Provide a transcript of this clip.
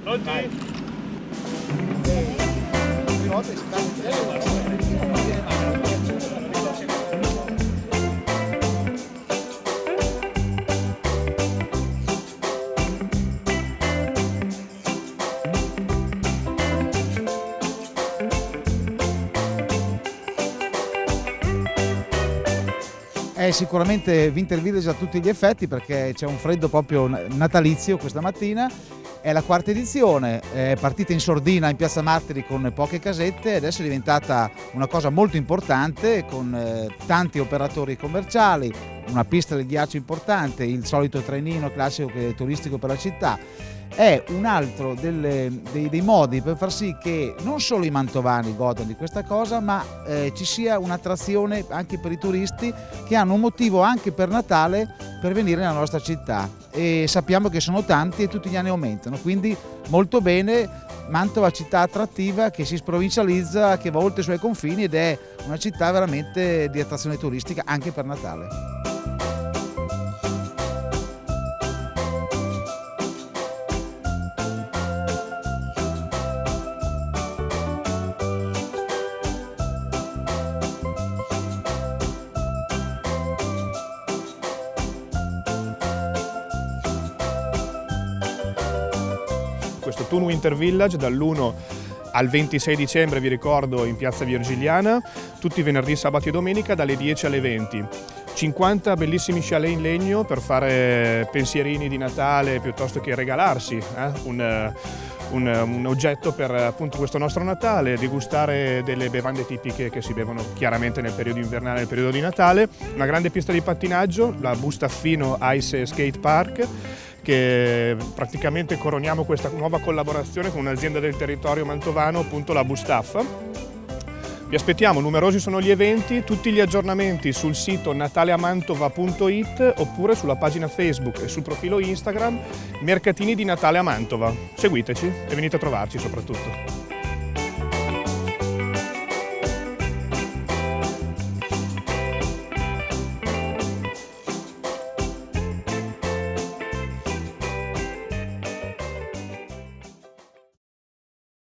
Pronti? È sicuramente Winter Village a tutti gli effetti, perché c'è un freddo proprio natalizio questa mattina. È la quarta edizione, è partita in sordina in Piazza Martiri con poche casette e adesso è diventata una cosa molto importante con tanti operatori commerciali, una pista di ghiaccio importante, il solito trenino classico che è turistico per la città. È un altro dei modi per far sì che non solo i mantovani godano di questa cosa, ma ci sia un'attrazione anche per i turisti che hanno un motivo anche per Natale per venire nella nostra città, e sappiamo che sono tanti e tutti gli anni aumentano, quindi molto bene. Mantova, città attrattiva che si sprovincializza, che va oltre i suoi confini ed è una città veramente di attrazione turistica anche per Natale. Questo Thun Winter Village dall'1 al 26 dicembre, vi ricordo, in Piazza Virgiliana, tutti i venerdì, sabati e domenica dalle 10 alle 20. 50 bellissimi chalet in legno per fare pensierini di Natale piuttosto che regalarsi un oggetto per appunto questo nostro Natale, degustare delle bevande tipiche che si bevono chiaramente nel periodo invernale, nel periodo di Natale, una grande pista di pattinaggio, la Bustaffino Ice Skate Park, che praticamente coroniamo questa nuova collaborazione con un'azienda del territorio mantovano, appunto la Bustaffa. Vi aspettiamo, numerosi sono gli eventi, tutti gli aggiornamenti sul sito nataleamantova.it oppure sulla pagina Facebook e sul profilo Instagram Mercatini di Natale a Mantova. Seguiteci e venite a trovarci soprattutto.